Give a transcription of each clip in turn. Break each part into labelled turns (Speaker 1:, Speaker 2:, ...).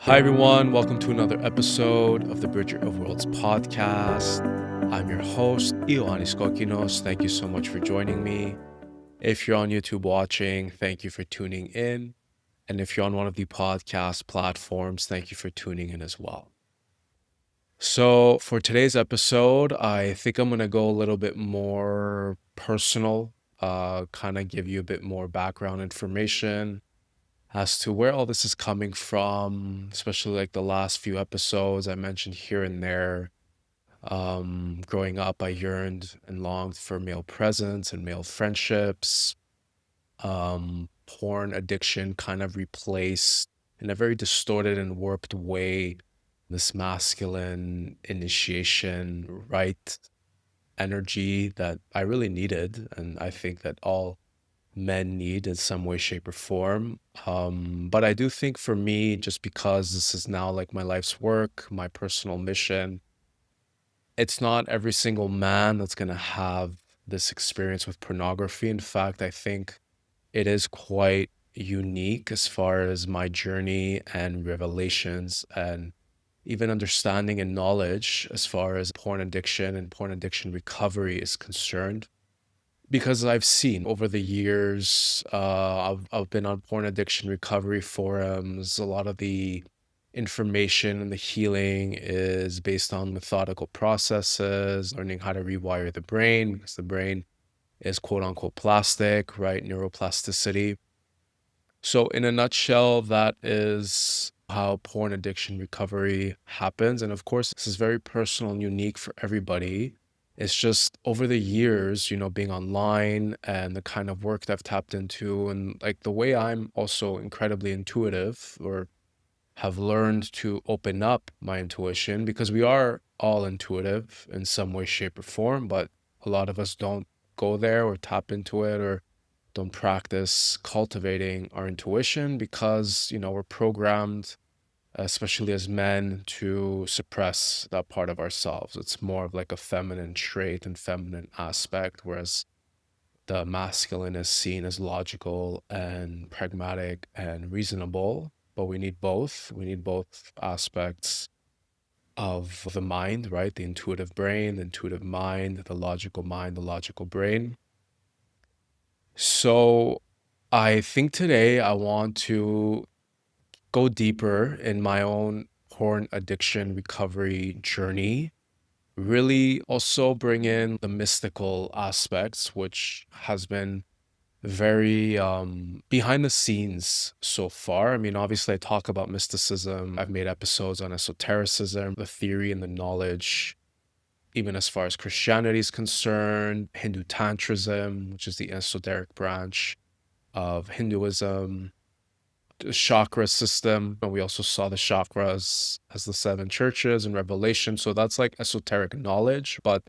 Speaker 1: Hi, everyone. Welcome to another episode of the Bridger of Worlds podcast. I'm your host, Ioannis Kokinos. Thank you so much for joining me. If you're on YouTube watching, thank you for tuning in. And if you're on one of the podcast platforms, thank you for tuning in as well. So, for today's episode, I think I'm going to go a little bit more personal, kind of give you a bit more background information as to where all this is coming from, especially like the last few episodes I mentioned here and there. Growing up, I yearned and longed for male presence and male friendships. Porn addiction kind of replaced, in a very distorted and warped way, this masculine initiation, right energy that I really needed. And I think that all men need in some way, shape, or form. But I do think for me, just because this is now like my life's work, my personal mission, it's not every single man that's going to have this experience with pornography. In fact, I think it is quite unique as far as my journey and revelations and even understanding and knowledge as far as porn addiction and porn addiction recovery is concerned. Because I've seen over the years, I've been on porn addiction recovery forums. A lot of the information and the healing is based on methodical processes, learning how to rewire the brain because the brain is quote unquote plastic, right? Neuroplasticity. So, in a nutshell, that is how porn addiction recovery happens. And of course, this is very personal and unique for everybody. It's just over the years, being online and the kind of work that I've tapped into, and like the way I'm also incredibly intuitive or have learned to open up my intuition because we are all intuitive in some way, shape, or form, but a lot of us don't go there or tap into it or don't practice cultivating our intuition because, we're programmed, especially as men, to suppress that part of ourselves. It's more of like a feminine trait and feminine aspect, whereas the masculine is seen as logical and pragmatic and reasonable. But we need both. We need both aspects of the mind, right? The intuitive brain, the intuitive mind, the logical brain. So I think today I want to go deeper in my own porn addiction recovery journey. Really also bring in the mystical aspects, which has been very behind the scenes so far. I mean, obviously, I talk about mysticism. I've made episodes on esotericism, the theory and the knowledge, even as far as Christianity is concerned, Hindu Tantrism, which is the esoteric branch of Hinduism, the chakra system. And we also saw the chakras as the seven churches in Revelation. So that's like esoteric knowledge. But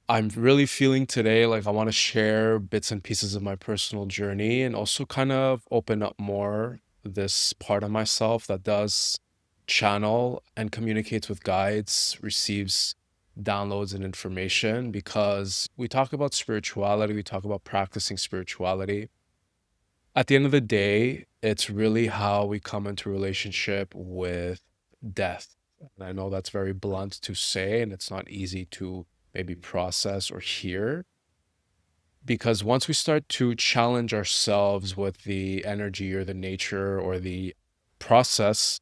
Speaker 1: I'm really feeling today like I want to share bits and pieces of my personal journey and also kind of open up more this part of myself that does channel and communicates with guides, receives downloads and information because we talk about spirituality, we talk about practicing spirituality. At the end of the day, it's really how we come into relationship with death. And I know that's very blunt to say, and it's not easy to maybe process or hear. Because once we start to challenge ourselves with the energy or the nature or the process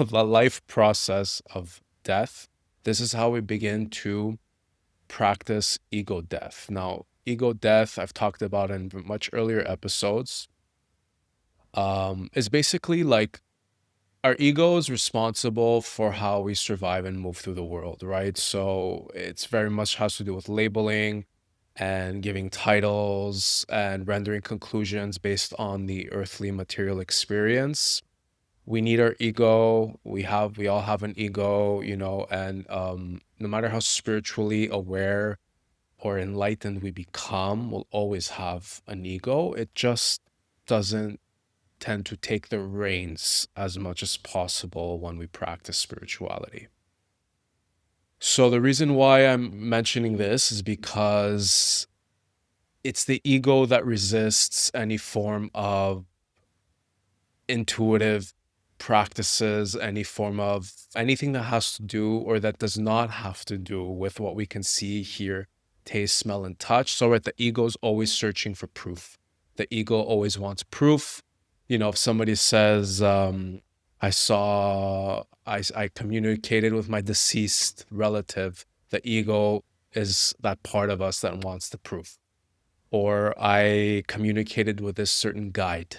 Speaker 1: of the life process of death, this is how we begin to practice ego death. Now, ego death, I've talked about in much earlier episodes, is basically like our ego is responsible for how we survive and move through the world, right? So it's very much has to do with labeling and giving titles and rendering conclusions based on the earthly material experience. We need our ego. We all have an ego, and no matter how spiritually aware or enlightened we become, we'll always have an ego. It just doesn't tend to take the reins as much as possible when we practice spirituality. So the reason why I'm mentioning this is because it's the ego that resists any form of intuitive practices, any form of anything that has to do or that does not have to do with what we can see, hear, taste, smell, and touch. So, right, the ego is always searching for proof. The ego always wants proof. If somebody says, I communicated with my deceased relative, the ego is that part of us that wants the proof. Or I communicated with this certain guide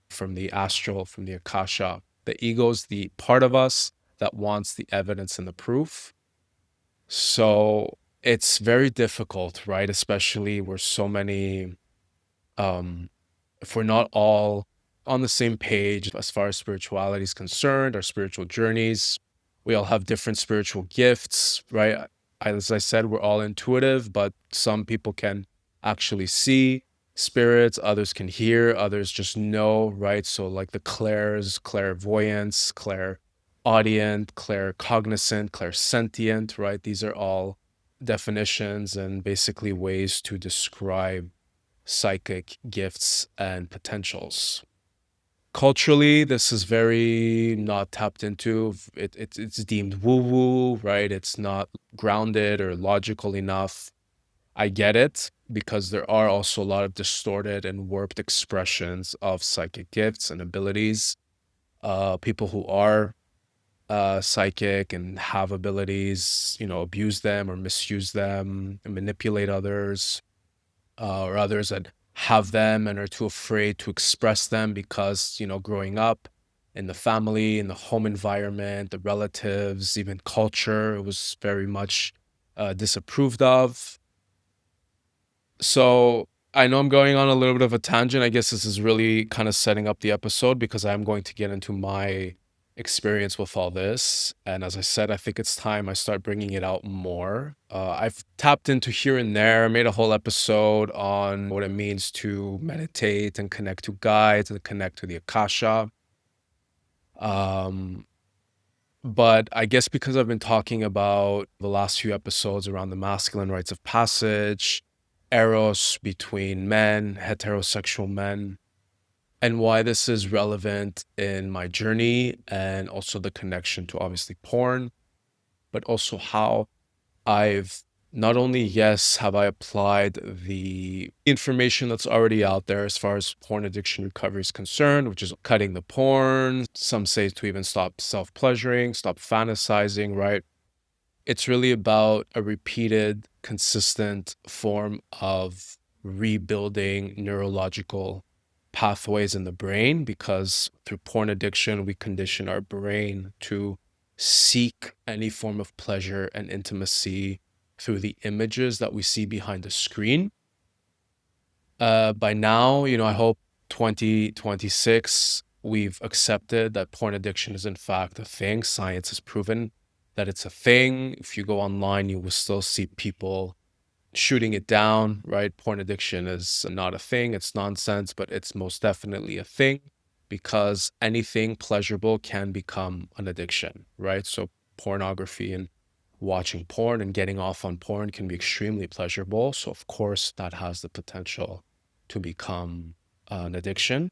Speaker 1: from the astral, from the akasha. The ego is the part of us that wants the evidence and the proof. So it's very difficult, right? Especially where so many, if we're not all on the same page as far as spirituality is concerned, our spiritual journeys, we all have different spiritual gifts, right? As I said, we're all intuitive, but some people can actually see spirits, others can hear, others just know, right? So like the clairs, clairvoyance, clairaudient, claircognizant, clairsentient, right? These are all definitions and basically ways to describe psychic gifts and potentials. Culturally, this is very not tapped into. It's deemed woo-woo, right? It's not grounded or logical enough. I get it because there are also a lot of distorted and warped expressions of psychic gifts and abilities. People who are psychic and have abilities, abuse them or misuse them and manipulate others, or others that have them and are too afraid to express them because, growing up in the family, in the home environment, the relatives, even culture, it was very much disapproved of. So I know I'm going on a little bit of a tangent. I guess this is really kind of setting up the episode because I'm going to get into my experience with all this. And as I said, I think it's time I start bringing it out more. I've tapped into here and there, made a whole episode on what it means to meditate and connect to guides and connect to the Akasha. Um, but I guess because I've been talking about the last few episodes around the masculine rites of passage, Eros between men, heterosexual men, and why this is relevant in my journey, and also the connection to obviously porn, but also how I've not only, yes, have I applied the information that's already out there as far as porn addiction recovery is concerned, which is cutting the porn. Some say to even stop self-pleasuring, stop fantasizing, right? It's really about a repeated, consistent form of rebuilding neurological pathways in the brain, because through porn addiction, we condition our brain to seek any form of pleasure and intimacy through the images that we see behind the screen. By now, I hope 2026, we've accepted that porn addiction is in fact a thing. Science has proven that it's a thing. If you go online, you will still see people shooting it down, right? Porn addiction is not a thing. It's nonsense, but it's most definitely a thing because anything pleasurable can become an addiction, right? So pornography and watching porn and getting off on porn can be extremely pleasurable. So of course that has the potential to become an addiction.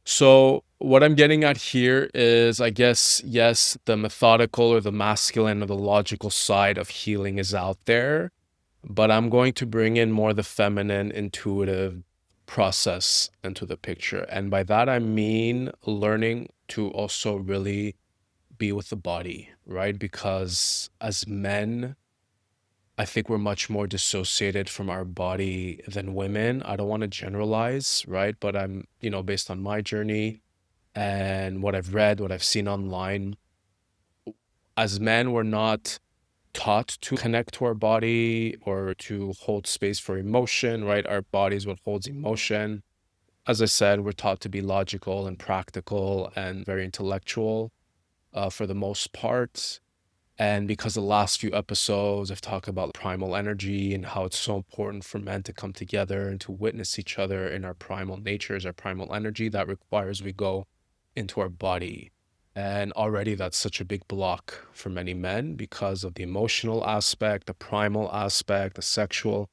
Speaker 1: So what I'm getting at here is, I guess, yes, the methodical or the masculine or the logical side of healing is out there, but I'm going to bring in more the feminine, intuitive process into the picture. And by that, I mean learning to also really be with the body, right? Because as men, I think we're much more dissociated from our body than women. I don't want to generalize, right? But I'm, based on my journey and what I've read, what I've seen online, as men, we're not taught to connect to our body or to hold space for emotion, right? Our body is what holds emotion. As I said, we're taught to be logical and practical and very intellectual for the most part. And because the last few episodes I've talked about primal energy and how it's so important for men to come together and to witness each other in our primal natures, our primal energy, that requires we go into our body. And already that's such a big block for many men because of the emotional aspect, the primal aspect, the sexual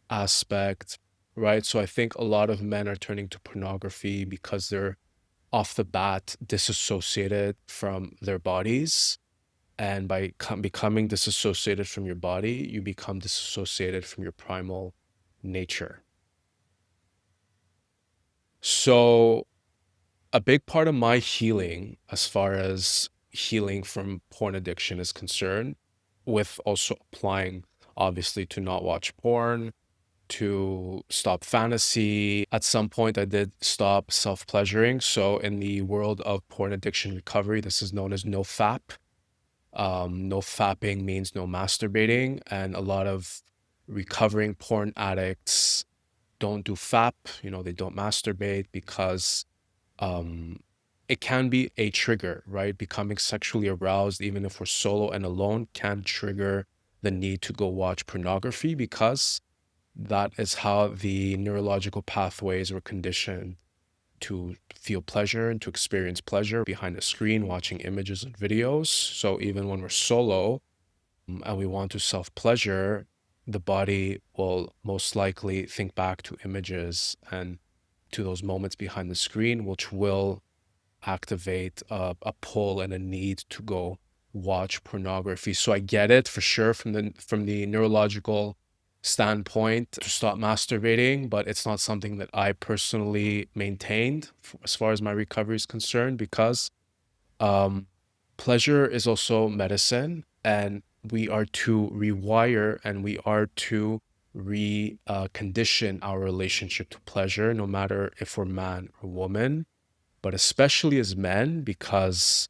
Speaker 1: aspect, right? So I think a lot of men are turning to pornography because they're off the bat disassociated from their bodies. And by becoming disassociated from your body, you become disassociated from your primal nature. So, a big part of my healing, as far as healing from porn addiction is concerned, with also applying, obviously, to not watch porn, to stop fantasy. At some point, I did stop self pleasuring. So, in the world of porn addiction recovery, this is known as NoFap. No fapping means no masturbating, and a lot of recovering porn addicts don't do fap, they don't masturbate because um, it can be a trigger, right? Becoming sexually aroused, even if we're solo and alone, can trigger the need to go watch pornography because that is how the neurological pathways were conditioned to feel pleasure and to experience pleasure behind a screen, watching images and videos. So even when we're solo and we want to self pleasure, the body will most likely think back to images and to those moments behind the screen, which will activate a pull and a need to go watch pornography. So I get it for sure from the neurological standpoint to stop masturbating, but it's not something that I personally maintained as far as my recovery is concerned because um, pleasure is also medicine, and we are to rewire and we are to recondition our relationship to pleasure, no matter if we're man or woman, but especially as men, because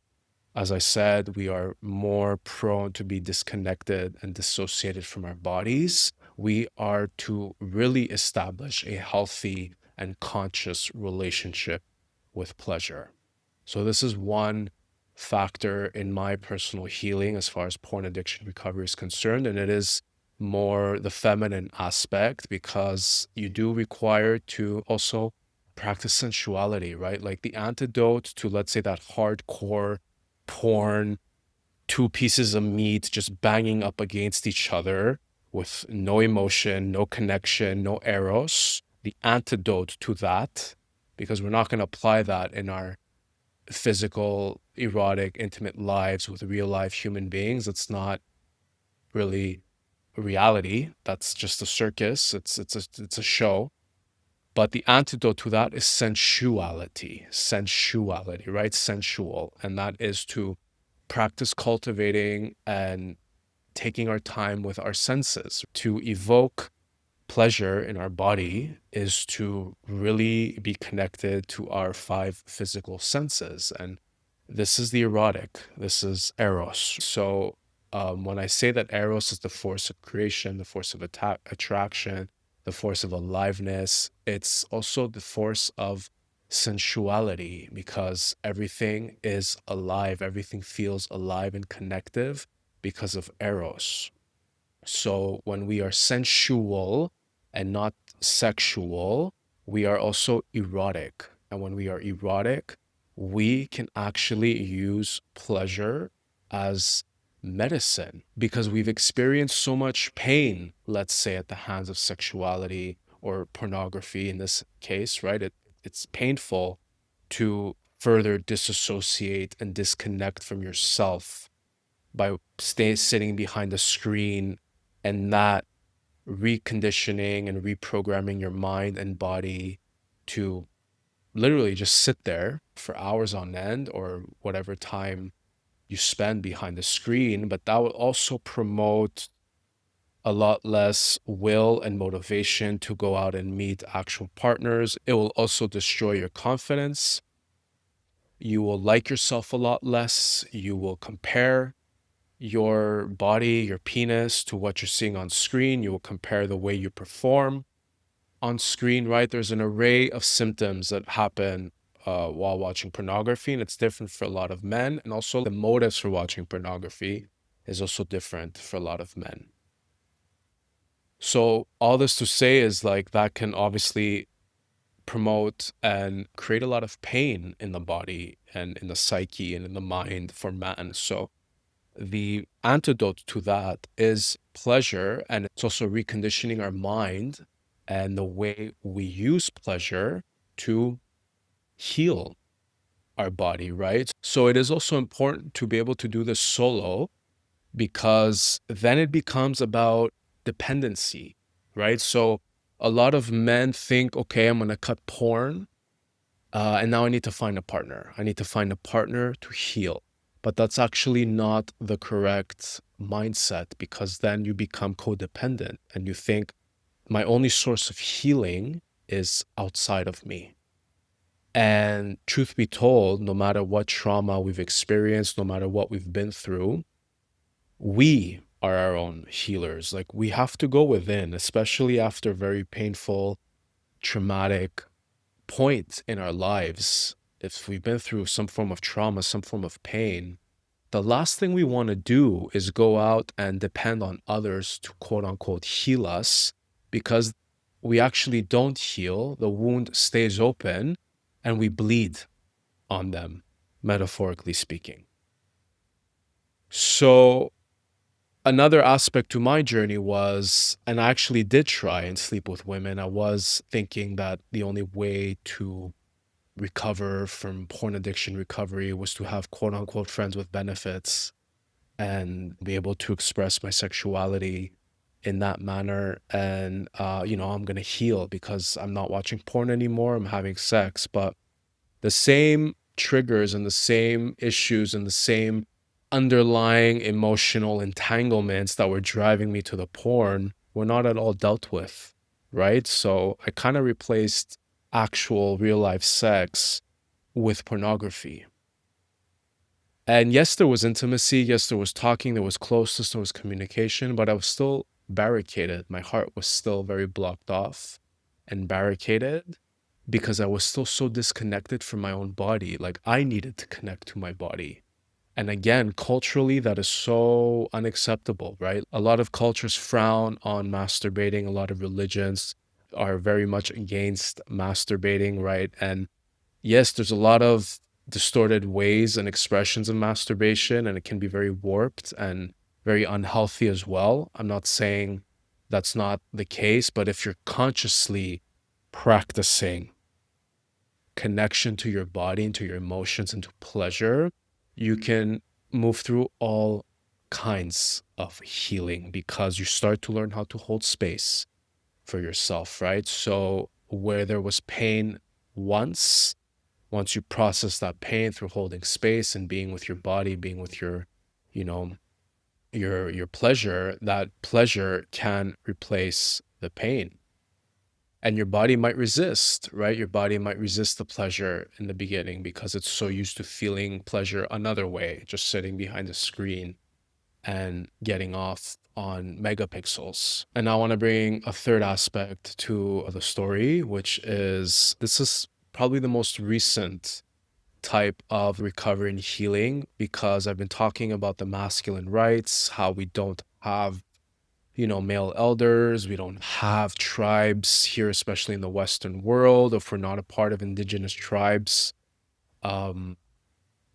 Speaker 1: as I said, we are more prone to be disconnected and dissociated from our bodies. We are to really establish a healthy and conscious relationship with pleasure. So, this is one factor in my personal healing as far as porn addiction recovery is concerned. And it is more the feminine aspect because you do require to also practice sensuality, right? Like the antidote to, let's say, that hardcore porn, two pieces of meat just banging up against each other with no emotion, no connection, no eros. The antidote to that, because we're not going to apply that in our physical, erotic, intimate lives with real life human beings. It's not really reality. That's just a circus. It's a show. But the antidote to that is sensuality, right? Sensual. And that is to practice cultivating and taking our time with our senses. To evoke pleasure in our body is to really be connected to our five physical senses. And this is the erotic, this is Eros. So when I say that Eros is the force of creation, the force of attraction, the force of aliveness, it's also the force of sensuality because everything is alive, everything feels alive and connective because of Eros. So when we are sensual and not sexual, we are also erotic. And when we are erotic, we can actually use pleasure as medicine because we've experienced so much pain, let's say, at the hands of sexuality or pornography in this case, right? It's painful to further disassociate and disconnect from yourself by sitting behind a screen and not reconditioning and reprogramming your mind and body to literally just sit there for hours on end or whatever time you spend behind the screen. But that will also promote a lot less will and motivation to go out and meet actual partners. It will also destroy your confidence. You will like yourself a lot less. You will compare your body, your penis to what you're seeing on screen. You will compare the way you perform on screen, right? There's an array of symptoms that happen while watching pornography, and it's different for a lot of men. And also, the motives for watching pornography is also different for a lot of men. So, all this to say is like that can obviously promote and create a lot of pain in the body and in the psyche and in the mind for man. So, the antidote to that is pleasure, and it's also reconditioning our mind and the way we use pleasure to heal. our body, right? So it is also important to be able to do this solo because then it becomes about dependency, right? So a lot of men think, okay, I'm going to cut porn and now I need to find a partner. I need to find a partner to heal. But that's actually not the correct mindset because then you become codependent and you think my only source of healing is outside of me. And truth be told, no matter what trauma we've experienced, no matter what we've been through, we are our own healers. Like we have to go within, especially after very painful, traumatic point in our lives. If we've been through some form of trauma, some form of pain, the last thing we want to do is go out and depend on others to quote unquote heal us because we actually don't heal. The wound stays open and we bleed on them, metaphorically speaking. So another aspect to my journey was, and I actually did try and sleep with women. I was thinking that the only way to recover from porn addiction recovery was to have quote unquote friends with benefits and be able to express my sexuality in that manner. And, I'm going to heal because I'm not watching porn anymore. I'm having sex. But the same triggers and the same issues and the same underlying emotional entanglements that were driving me to the porn were not at all dealt with, right? So I kind of replaced actual real life sex with pornography. And yes, there was intimacy. Yes, there was talking. There was closeness. There was communication, but I was still barricaded. My heart was still very blocked off and barricaded because I was still so disconnected from my own body. Like I needed to connect to my body. And again, culturally, that is so unacceptable, right? A lot of cultures frown on masturbating. A lot of religions are very much against masturbating, right? And yes, there's a lot of distorted ways and expressions of masturbation, and it can be very warped and very unhealthy as well. I'm not saying that's not the case, but if you're consciously practicing connection to your body and to your emotions and to pleasure, you can move through all kinds of healing because you start to learn how to hold space for yourself, right? So where there was pain once you process that pain through holding space and being with your body, being with your, you know, your pleasure, that pleasure can replace the pain. And your body might resist, right? Your body might resist the pleasure in the beginning because it's so used to feeling pleasure another way, just sitting behind a screen and getting off on megapixels. And I want to bring a third aspect to the story, which is this is probably the most recent type of recovery and healing because I've been talking about the masculine rights, how we don't have, male elders, we don't have tribes here, especially in the Western world. If we're not a part of indigenous tribes, um,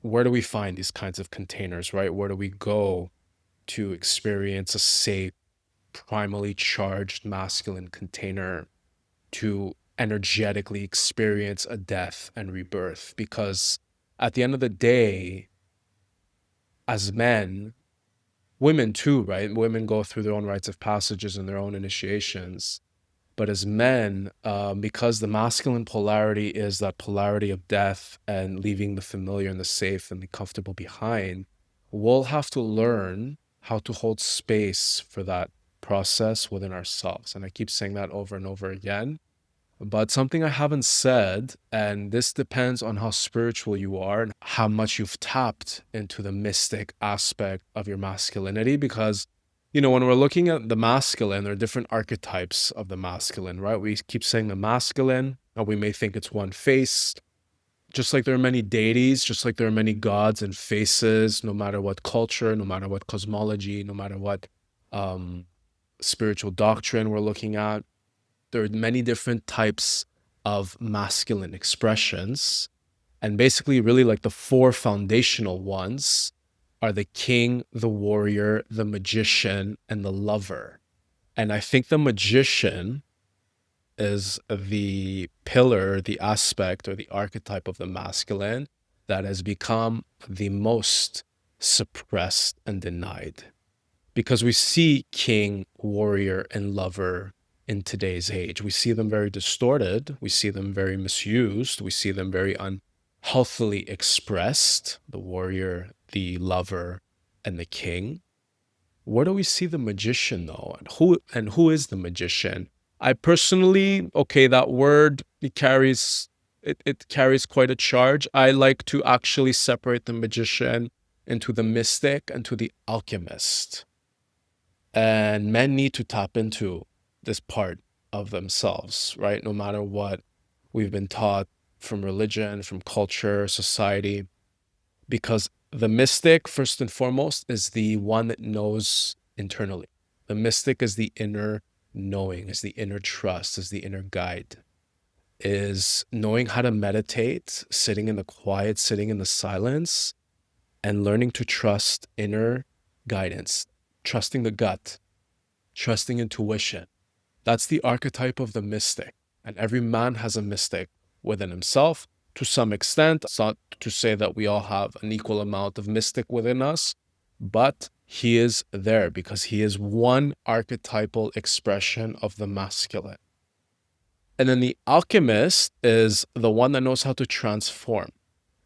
Speaker 1: where do we find these kinds of containers, right? Where do we go to experience a safe, primally charged masculine container to energetically experience a death and rebirth? Because at the end of the day, as men, women too, right? Women go through their own rites of passages and their own initiations. But as men, because the masculine polarity is that polarity of death and leaving the familiar and the safe and the comfortable behind, we'll have to learn how to hold space for that process within ourselves. And I keep saying that over and over again. But something I haven't said, and this depends on how spiritual you are and how much you've tapped into the mystic aspect of your masculinity, because when we're looking at the masculine, there are different archetypes of the masculine, right? We keep saying the masculine, and we may think it's one face. Just like there are many deities, just like there are many gods and faces, no matter what culture, no matter what cosmology, no matter what spiritual doctrine we're looking at, there are many different types of masculine expressions. And basically, really, like the four foundational ones are the king, the warrior, the magician, and the lover. And I think the magician is the pillar, the aspect, or the archetype of the masculine that has become the most suppressed and denied. Because we see king, warrior, and lover in today's age. We see them very distorted. We see them very misused. We see them very unhealthily expressed, the warrior, the lover, and the king. Where do we see the magician though? And who is the magician? I personally, okay, that word it carries quite a charge. I like to actually separate the magician into the mystic and to the alchemist. And men need to tap into this part of themselves, right? No matter what we've been taught from religion, from culture, society, because the mystic, first and foremost, is the one that knows internally. The mystic is the inner knowing, is the inner trust, is the inner guide, is knowing how to meditate, sitting in the quiet, sitting in the silence, and learning to trust inner guidance, trusting the gut, trusting intuition. That's the archetype of the mystic. And every man has a mystic within himself to some extent. It's not to say that we all have an equal amount of mystic within us, but he is there because he is one archetypal expression of the masculine. And then the alchemist is the one that knows how to transform.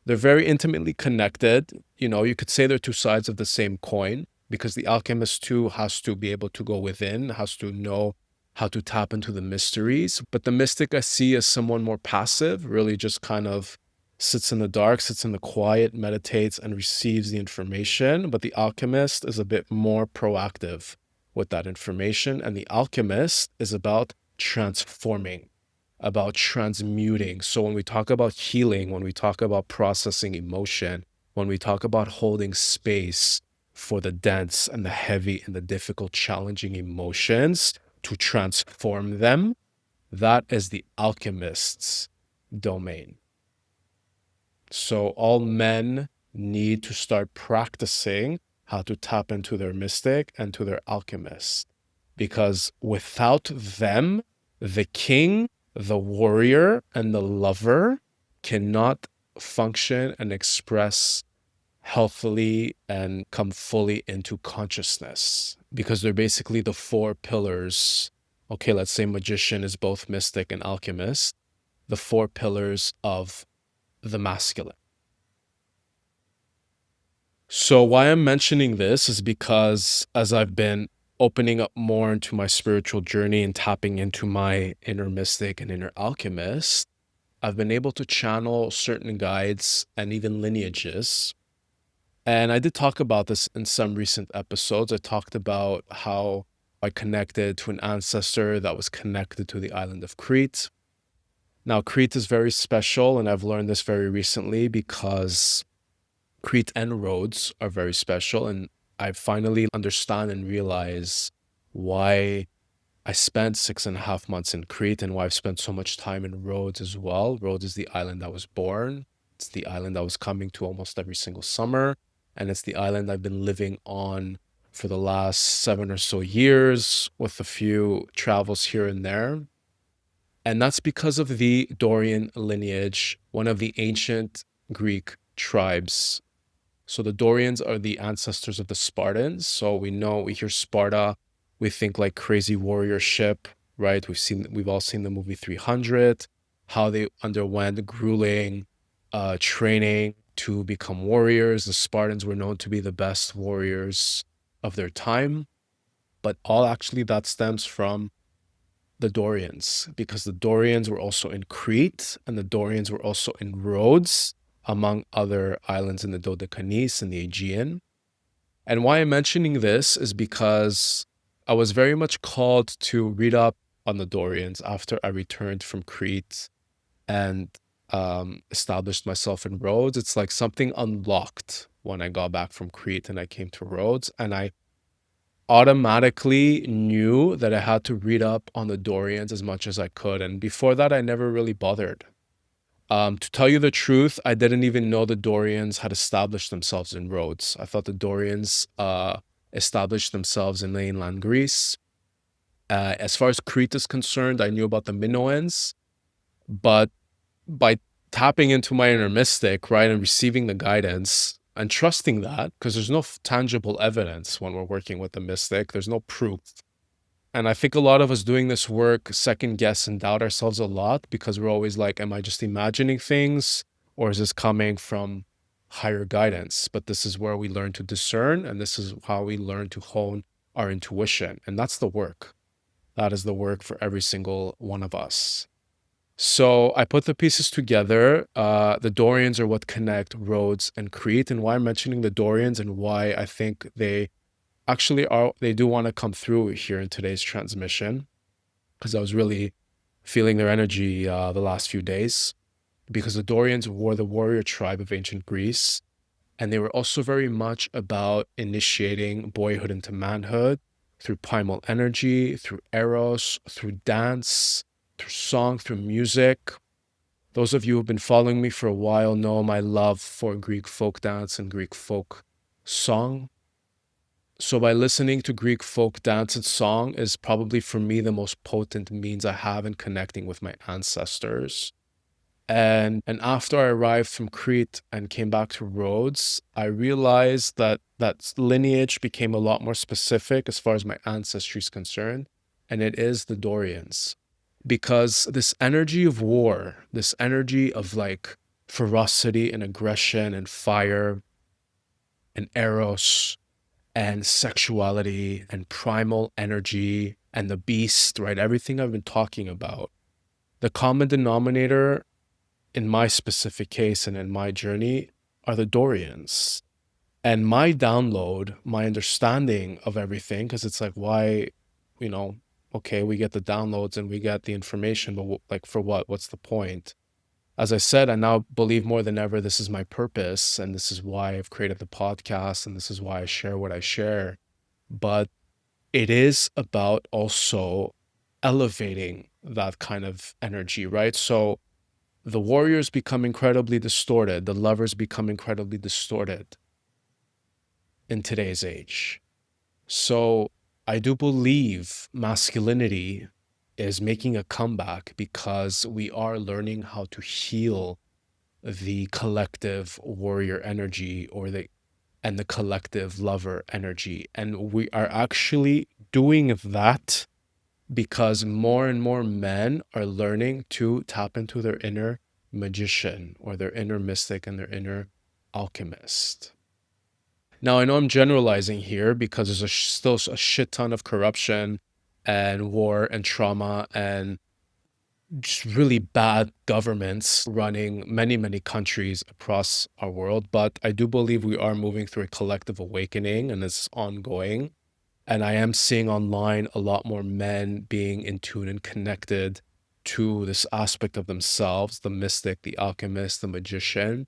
Speaker 1: They're very intimately connected. You know, you could say they're two sides of the same coin because the alchemist too has to be able to go within, has to know how to tap into the mysteries. But the mystic I see as someone more passive, really just kind of sits in the dark, sits in the quiet, meditates, and receives the information. But the alchemist is a bit more proactive with that information. And the alchemist is about transforming, about transmuting. So when we talk about healing, when we talk about processing emotion, when we talk about holding space for the dense and the heavy and the difficult, challenging emotions to transform them, that is the alchemist's domain. So all men need to start practicing how to tap into their mystic and to their alchemist. Because without them, the king, the warrior, and the lover cannot function and express healthily and come fully into consciousness, because they're basically the four pillars. Okay, let's say magician is both mystic and alchemist, the four pillars of the masculine. So why I'm mentioning this is because as I've been opening up more into my spiritual journey and tapping into my inner mystic and inner alchemist, I've been able to channel certain guides and even lineages. And I did talk about this in some recent episodes. I talked about how I connected to an ancestor that was connected to the island of Crete. Now, Crete is very special, and I've learned this very recently because Crete and Rhodes are very special. And I finally understand and realize why I spent 6.5 months in Crete and why I've spent so much time in Rhodes as well. Rhodes is the island I was born. It's the island I was coming to almost every single summer. And it's the island I've been living on for the last 7 or so years with a few travels here and there. And that's because of the Dorian lineage, one of the ancient Greek tribes. So the Dorians are the ancestors of the Spartans. So we hear Sparta, we think like crazy warrior ship, right? We've all seen the movie 300, how they underwent grueling training to become warriors. The Spartans were known to be the best warriors of their time, but all actually that stems from the Dorians, because the Dorians were also in Crete and the Dorians were also in Rhodes, among other islands in the Dodecanese and the Aegean. And why I'm mentioning this is because I was very much called to read up on the Dorians after I returned from Crete and established myself in Rhodes. It's like something unlocked when I got back from Crete and I came to Rhodes, and I automatically knew that I had to read up on the Dorians as much as I could. And before that, I never really bothered. To tell you the truth, I didn't even know the Dorians had established themselves in Rhodes. I thought the Dorians established themselves in mainland Greece. As far as Crete is concerned, I knew about the Minoans, but by tapping into my inner mystic, right, and receiving the guidance and trusting that, because there's no tangible evidence when we're working with the mystic. There's no proof. And I think a lot of us doing this work second guess and doubt ourselves a lot because we're always like, am I just imagining things, or is this coming from higher guidance? But this is where we learn to discern, and this is how we learn to hone our intuition. And that's the work. That is the work for every single one of us. So I put the pieces together. The Dorians are what connect Rhodes and Crete. And why I'm mentioning the Dorians and why I think they actually are, they do want to come through here in today's transmission, because I was really feeling their energy the last few days, because the Dorians were the warrior tribe of ancient Greece. And they were also very much about initiating boyhood into manhood through primal energy, through Eros, through dance, through song, through music. Those of you who've been following me for a while know my love for Greek folk dance and Greek folk song. So by listening to Greek folk dance and song is probably for me the most potent means I have in connecting with my ancestors. And after I arrived from Crete and came back to Rhodes, I realized that that lineage became a lot more specific as far as my ancestry is concerned, and it is the Dorians. Because this energy of war, this energy of like ferocity and aggression and fire and eros and sexuality and primal energy and the beast, right? Everything I've been talking about. The common denominator in my specific case and in my journey are the Dorians. And my download, my understanding of everything, because it's like, why, you know, okay, we get the downloads and we get the information, but like for what? What's the point? As I said, I now believe more than ever this is my purpose, and this is why I've created the podcast, and this is why I share what I share. But it is about also elevating that kind of energy, right? So the warriors become incredibly distorted, the lovers become incredibly distorted in today's age. So I do believe masculinity is making a comeback because we are learning how to heal the collective warrior energy and the collective lover energy. And we are actually doing that because more and more men are learning to tap into their inner magician or their inner mystic and their inner alchemist. Now, I know I'm generalizing here because there's still a shit ton of corruption and war and trauma and just really bad governments running many, many countries across our world. But I do believe we are moving through a collective awakening, and it's ongoing. And I am seeing online a lot more men being in tune and connected to this aspect of themselves, the mystic, the alchemist, the magician.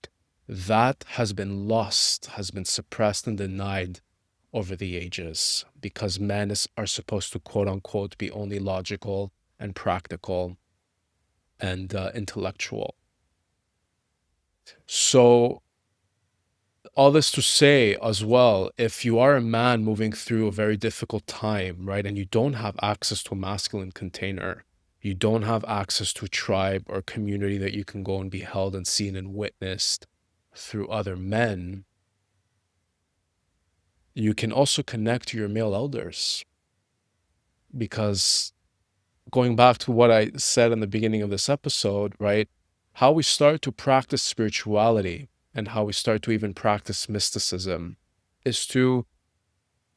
Speaker 1: That has been lost, has been suppressed and denied over the ages because men are supposed to, quote unquote, be only logical and practical and intellectual. So all this to say as well, if you are a man moving through a very difficult time, right, and you don't have access to a masculine container, you don't have access to a tribe or community that you can go and be held and seen and witnessed through other men, you can also connect to your male elders. Because going back to what I said in the beginning of this episode, right, how we start to practice spirituality and how we start to even practice mysticism is to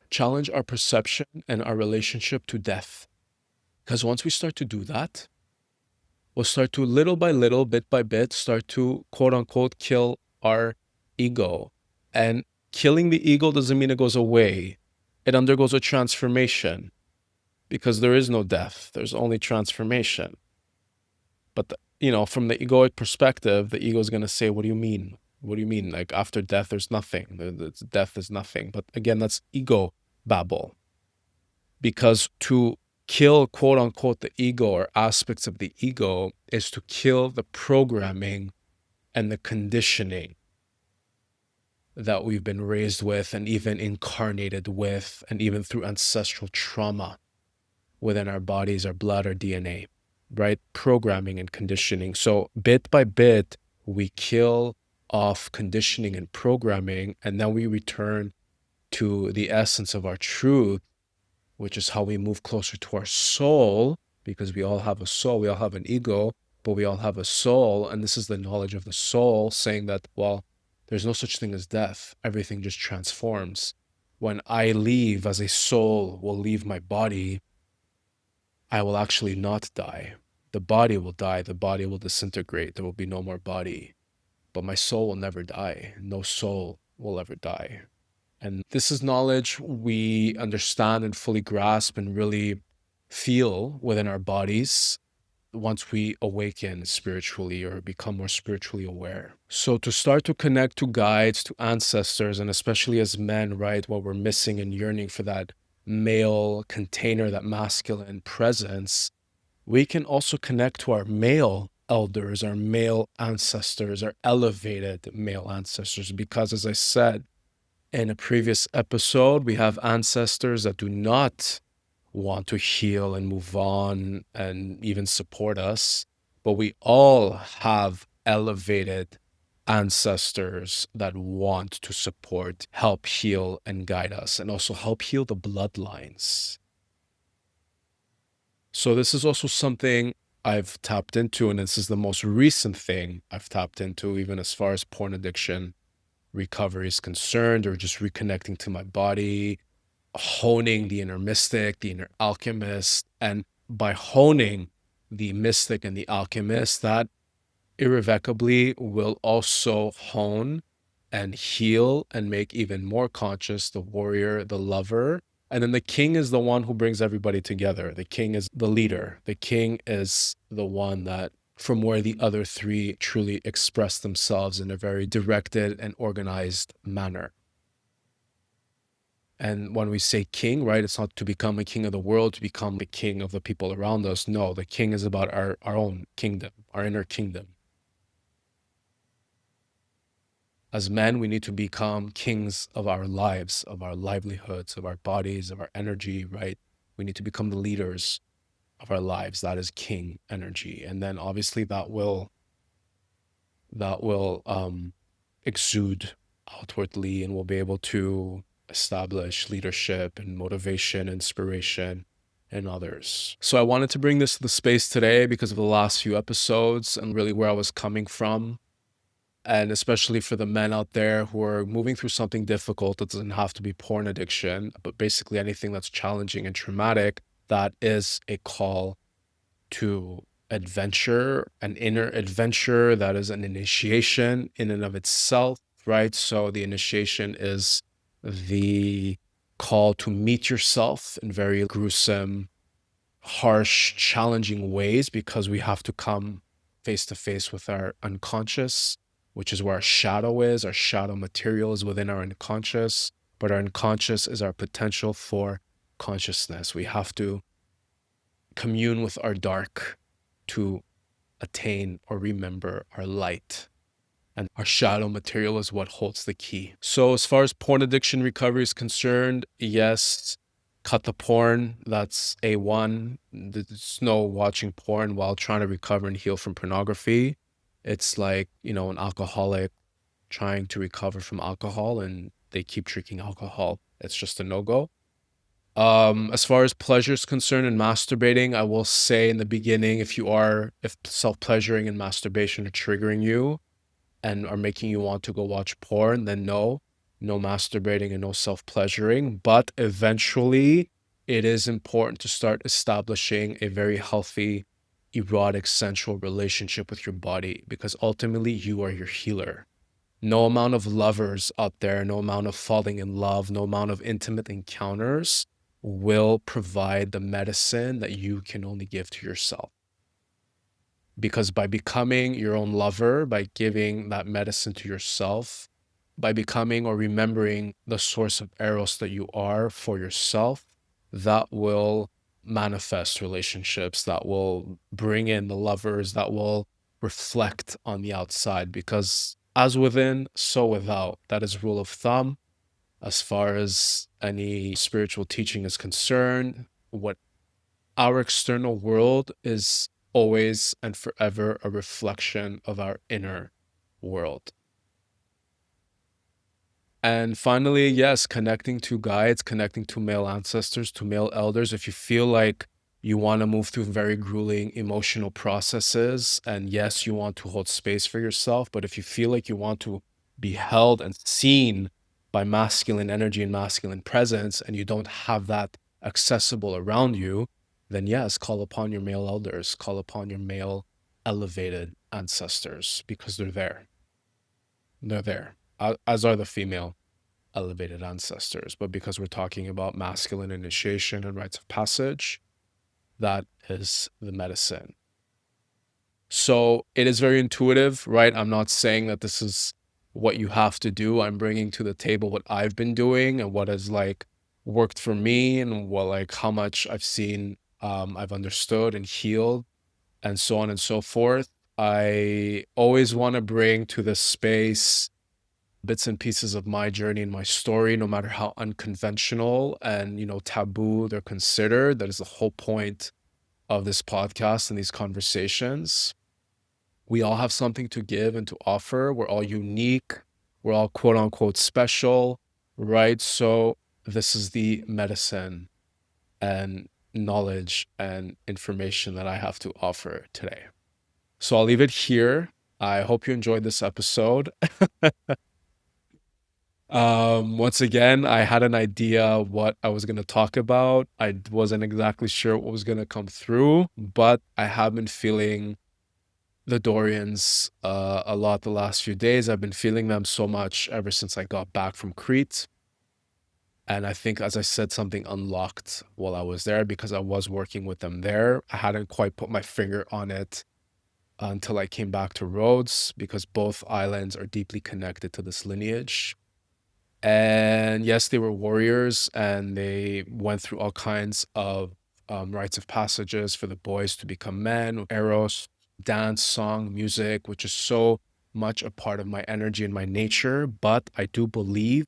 Speaker 1: challenge our perception and our relationship to death. Because once we start to do that, we'll start to little by little, bit by bit, start to quote unquote kill our ego. And killing the ego doesn't mean it goes away. It undergoes a transformation because there is no death. There's only transformation. But, from the egoic perspective, the ego is going to say, what do you mean? What do you mean? Like after death, there's nothing. Death is nothing. But again, that's ego babble. Because to kill, quote unquote, the ego or aspects of the ego is to kill the programming and the conditioning that we've been raised with and even incarnated with, and even through ancestral trauma within our bodies, our blood, our DNA, right? Programming and conditioning. So bit by bit, We kill off conditioning and programming, and then we return to the essence of our truth, which is how we move closer to our soul, because we all have a soul, we all have an ego, but we all have a soul. And this is the knowledge of the soul, saying that, well, there's no such thing as death. Everything just transforms. When I leave as a soul will leave my body, I will actually not die. The body will die, the body will disintegrate, there will be no more body. But my soul will never die. No soul will ever die. And this is knowledge we understand and fully grasp and really feel within our bodies once we awaken spiritually or become more spiritually aware. So to start to connect to guides, to ancestors, and especially as men, right, what we're missing and yearning for that male container, that masculine presence, we can also connect to our male elders, our male ancestors, our elevated male ancestors, because as I said in a previous episode, we have ancestors that do not want to heal and move on and even support us, but we all have elevated ancestors that want to support, help heal, and guide us, and also help heal the bloodlines. So this is also something I've tapped into, and this is the most recent thing I've tapped into, even as far as porn addiction recovery is concerned, or just reconnecting to my body, honing the inner mystic, the inner alchemist. And by honing the mystic and the alchemist, that irrevocably will also hone and heal and make even more conscious the warrior, the lover. And then the king is the one who brings everybody together. The king is the leader. The king is the one that, from where the other three truly express themselves in a very directed and organized manner. And when we say king, right, it's not to become a king of the world, to become the king of the people around us. No, the king is about our own kingdom, our inner kingdom. As men, we need to become kings of our lives, of our livelihoods, of our bodies, of our energy, right? We need to become the leaders of our lives. That is king energy. And then obviously that will exude outwardly, and we'll be able to establish leadership and motivation, inspiration in others. So I wanted to bring this to the space today because of the last few episodes and really where I was coming from. And especially for the men out there who are moving through something difficult, that doesn't have to be porn addiction, but basically anything that's challenging and traumatic, that is a call to adventure, an inner adventure that is an initiation in and of itself, right? So the initiation is the call to meet yourself in very gruesome, harsh, challenging ways, because we have to come face to face with our unconscious, which is where our shadow is. Our shadow material is within our unconscious, but our unconscious is our potential for consciousness. We have to commune with our dark to attain or remember our light. And our shadow material is what holds the key. So as far as porn addiction recovery is concerned, yes, cut the porn. That's A1. There's no watching porn while trying to recover and heal from pornography. It's like, an alcoholic trying to recover from alcohol and they keep drinking alcohol. It's just a no-go. As far as pleasure is concerned and masturbating, I will say in the beginning, if self-pleasuring and masturbation are triggering you and are making you want to go watch porn, then no masturbating and no self-pleasuring. But eventually, it is important to start establishing a very healthy, erotic, sensual relationship with your body, because ultimately you are your healer. No amount of lovers out there, no amount of falling in love, no amount of intimate encounters will provide the medicine that you can only give to yourself. Because by becoming your own lover, by giving that medicine to yourself, by becoming or remembering the source of Eros that you are for yourself, that will manifest relationships, that will bring in the lovers, that will reflect on the outside. Because as within, so without. That is rule of thumb. As far as any spiritual teaching is concerned, what our external world is always and forever a reflection of our inner world. And finally, yes, connecting to guides, connecting to male ancestors, to male elders. If you feel like you want to move through very grueling emotional processes, and yes, you want to hold space for yourself, but if you feel like you want to be held and seen by masculine energy and masculine presence, and you don't have that accessible around you, then yes, call upon your male elders, call upon your male elevated ancestors, because they're there. They're there, as are the female elevated ancestors. But because we're talking about masculine initiation and rites of passage, that is the medicine. So it is very intuitive, right? I'm not saying that this is what you have to do. I'm bringing to the table what I've been doing and what has like worked for me, and what, like, how much I've seen, I've understood and healed, and so on and so forth. I always want to bring to this space bits and pieces of my journey and my story, no matter how unconventional and, taboo they're considered. That is the whole point of this podcast and these conversations. We all have something to give and to offer. We're all unique. We're all quote unquote special, right? So this is the medicine and knowledge and information that I have to offer today. So I'll leave it here. I hope you enjoyed this episode. Once again, I had an idea what I was going to talk about. I wasn't exactly sure what was going to come through, but I have been feeling the Dorians a lot the last few days. I've been feeling them so much ever since I got back from Crete. And I think, as I said, something unlocked while I was there because I was working with them there. I hadn't quite put my finger on it until I came back to Rhodes, because both islands are deeply connected to this lineage. And yes, they were warriors, and they went through all kinds of rites of passages for the boys to become men. Eros, dance, song, music, which is so much a part of my energy and my nature. But I do believe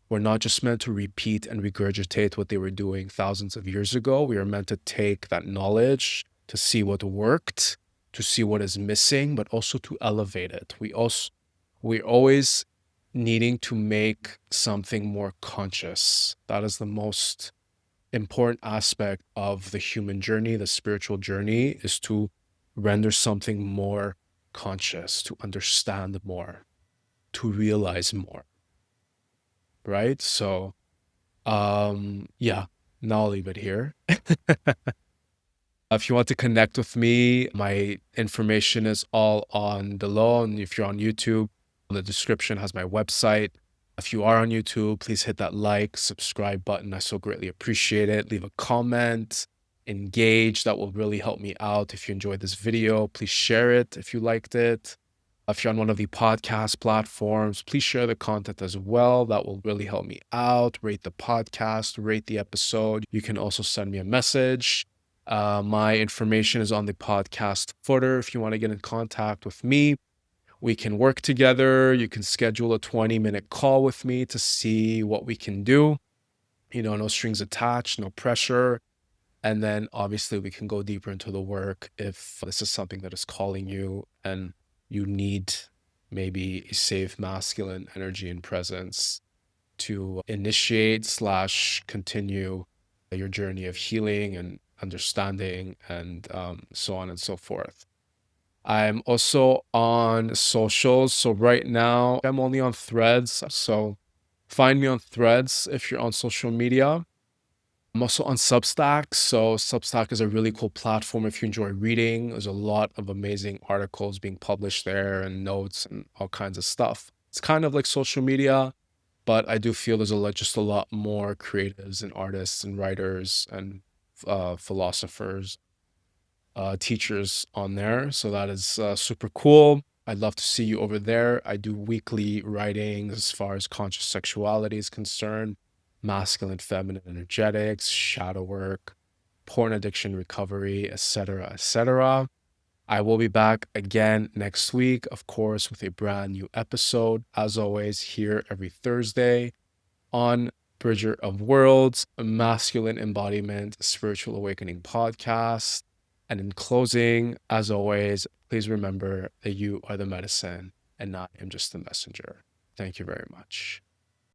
Speaker 1: we're not just meant to repeat and regurgitate what they were doing thousands of years ago. We are meant to take that knowledge, to see what worked, to see what is missing, but also to elevate it. We're always needing to make something more conscious. That is the most important aspect of the human journey, the spiritual journey, is to render something more conscious, to understand more, to realize more. Right? So, yeah, now I'll leave it here. If you want to connect with me, my information is all on below. And if you're on YouTube, the description has my website. If you are on YouTube, please hit that like, subscribe button. I so greatly appreciate it. Leave a comment, engage. That will really help me out. If you enjoyed this video, please share it if you liked it. If you're on one of the podcast platforms, please share the content as well. That will really help me out. Rate the podcast, rate the episode. You can also send me a message. My information is on the podcast footer. If you want to get in contact with me, we can work together. You can schedule a 20-minute call with me to see what we can do. No strings attached, no pressure. And then obviously we can go deeper into the work if this is something that is calling you and you need maybe a safe masculine energy and presence to initiate / continue your journey of healing and understanding, and so on and so forth. I'm also on socials. So right now I'm only on Threads. So find me on Threads if you're on social media. I'm also on Substack. So Substack is a really cool platform if you enjoy reading. There's a lot of amazing articles being published there and notes and all kinds of stuff. It's kind of like social media, but I do feel there's just a lot more creatives and artists and writers and philosophers, teachers on there. So that is super cool. I'd love to see you over there. I do weekly writings as far as conscious sexuality is concerned, masculine, feminine energetics, shadow work, porn addiction recovery, etc., etc. I will be back again next week, of course, with a brand new episode. As always, here every Thursday on Bridger of Worlds, a masculine embodiment, spiritual awakening podcast. And in closing, as always, please remember that you are the medicine and I am just the messenger. Thank you very much.